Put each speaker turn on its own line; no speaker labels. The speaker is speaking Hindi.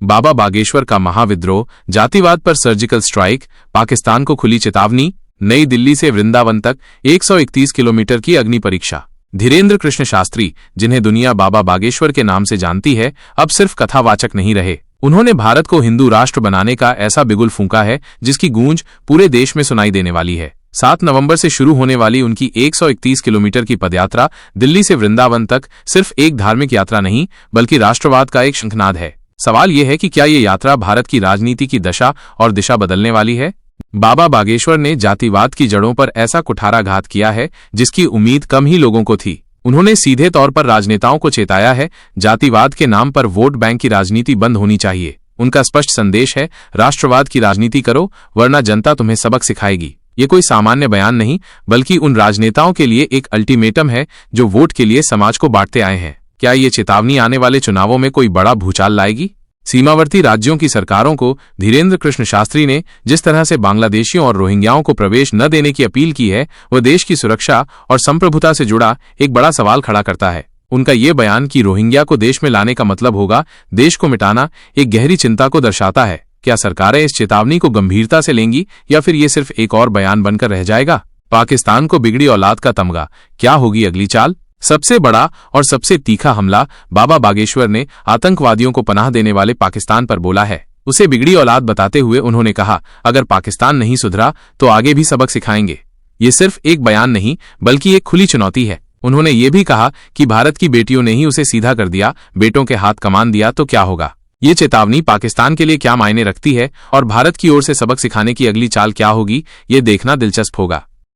बाबा बागेश्वर का महाविद्रोह, जातिवाद पर सर्जिकल स्ट्राइक, पाकिस्तान को खुली चेतावनी, नई दिल्ली से वृंदावन तक 131 किलोमीटर की अग्नि परीक्षा। धीरेन्द्र कृष्ण शास्त्री, जिन्हें दुनिया बाबा बागेश्वर के नाम से जानती है, अब सिर्फ कथावाचक नहीं रहे। उन्होंने भारत को हिंदू राष्ट्र बनाने का ऐसा बिगुल फूंका है जिसकी गूंज पूरे देश में सुनाई देने वाली है। 7 नवंबर से शुरू होने वाली उनकी 131 किलोमीटर की पदयात्रा दिल्ली से वृंदावन तक सिर्फ एक धार्मिक यात्रा नहीं बल्कि राष्ट्रवाद का एक शंखनाद है। सवाल यह है कि क्या ये यात्रा भारत की राजनीति की दशा और दिशा बदलने वाली है? बाबा बागेश्वर ने जातिवाद की जड़ों पर ऐसा कुठाराघात किया है जिसकी उम्मीद कम ही लोगों को थी। उन्होंने सीधे तौर पर राजनेताओं को चेताया है, जातिवाद के नाम पर वोट बैंक की राजनीति बंद होनी चाहिए। उनका स्पष्ट संदेश है, राष्ट्रवाद की राजनीति करो वरना जनता तुम्हें सबक सिखाएगी। ये कोई सामान्य बयान नहीं बल्कि उन राजनेताओं के लिए एक अल्टीमेटम है जो वोट के लिए समाज को बांटते आए हैं। क्या ये चेतावनी आने वाले चुनावों में कोई बड़ा भूचाल लाएगी? सीमावर्ती राज्यों की सरकारों को धीरेन्द्र कृष्ण शास्त्री ने जिस तरह से बांग्लादेशियों और रोहिंग्याओं को प्रवेश न देने की अपील की है, वह देश की सुरक्षा और संप्रभुता से जुड़ा एक बड़ा सवाल खड़ा करता है। उनका ये बयान कि रोहिंग्या को देश में लाने का मतलब होगा देश को मिटाना, एक गहरी चिंता को दर्शाता है। क्या सरकारें इस चेतावनी को गंभीरता से लेंगी या फिर ये सिर्फ एक और बयान बनकर रह जाएगा? पाकिस्तान को बिगड़ी औलाद का तमगा, क्या होगी अगली चाल? सबसे बड़ा और सबसे तीखा हमला बाबा बागेश्वर ने आतंकवादियों को पनाह देने वाले पाकिस्तान पर बोला है। उसे बिगड़ी औलाद बताते हुए उन्होंने कहा, अगर पाकिस्तान नहीं सुधरा तो आगे भी सबक सिखाएंगे। ये सिर्फ एक बयान नहीं बल्कि एक खुली चुनौती है। उन्होंने ये भी कहा कि भारत की बेटियों ने ही उसे सीधा कर दिया, बेटों के हाथ कमान दिया तो क्या होगा। ये चेतावनी पाकिस्तान के लिए क्या मायने रखती है और भारत की ओर से सबक सिखाने की अगली चाल क्या होगी, ये देखना दिलचस्प होगा।